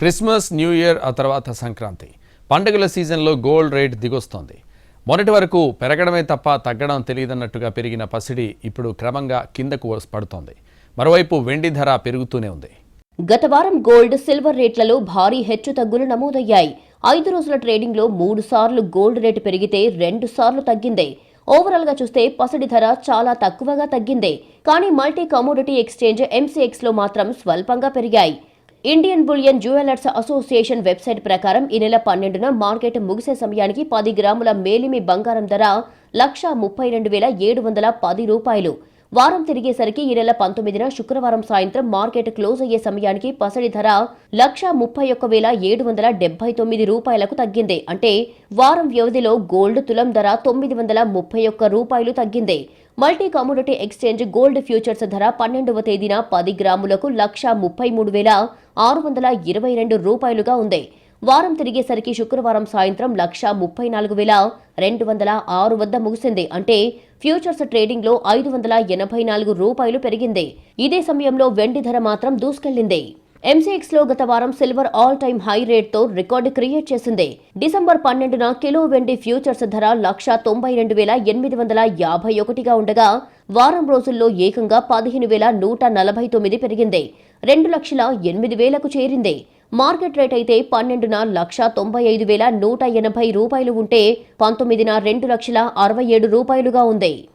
Christmas, new year, ఆ తర్వాత సంక్రాంతి పండుగల సీజన్లో గోల్డ్ రేట్ దిగొస్తోంది. మొన్నటి వరకు పెరగడమే తప్ప తగ్గడం తెలియదన్నట్టుగా పెరిగిన పసిడి ఇప్పుడు క్రమంగా కిందకు పడుతోంది. మరోవైపు వెండి ధర పెరుగుతూనే ఉంది. గత వారం గోల్డ్, సిల్వర్ రేట్లలో భారీ హెచ్చుతగ్గులు నమోదయ్యాయి. 5 రోజుల ట్రేడింగ్లో 3 సార్లు గోల్డ్ రేటు పెరిగితే 2 సార్లు తగ్గింది. ఓవరాల్ గా చూస్తే పసిడి ధర చాలా తక్కువగా తగ్గింది. కానీ మల్టీ కమోడిటీ ఎక్స్చేంజ్ MCX లో మాత్రం స్వల్పంగా పెరిగాయి. Indian bullion jewellers association website ప్రకారం ఈ నెల 12న మార్కెట్ ముగిసే సమయానికి 10 గ్రాముల మేలిమి బంగారం ధర 1,32,710 రూపాయలు. వారం తిరిగేసరికి ఈ నెల 19న శుక్రవారం సాయంత్రం మార్కెట్ క్లోజ్ అయ్యే సమయానికి పసిడి ధర 1,31,779 రూపాయలకు తగ్గింది. అంటే వారం వ్యవధిలో గోల్డ్ తులం ధర 931 రూపాయలు తగ్గింది. Multi commodity exchange gold futures ధర 12వ తేదీన 10 గ్రాములకు 1,33,622 రూపాయలుగా ఉంది. వారం తిరిగేసరికి శుక్రవారం సాయంత్రం 1,34,206 వద్ద ముగిసింది. అంటే ఫ్యూచర్స్ ట్రేడింగ్ లో 584 రూపాయలు పెరిగింది. ఇదే సమయంలో వెండి ధర మాత్రం దూసుకెళ్లింది. MCX లో గత వారం సిల్వర్ ఆల్ టైమ్ హై రేట్తో రికార్డు క్రియేట్ చేసింది. డిసెంబర్ 12న కిలో వెండి ఫ్యూచర్స్ ధర 1,92,851గా ఉండగా వారం రోజుల్లో ఏకంగా 15,149 పెరిగింది. 2,08,000కు చేరింది. మార్కెట్ రేట్ అయితే 12న 1,95,180 రూపాయలు ఉంటే 19న 2,67,000 రూపాయలుగా ఉంది.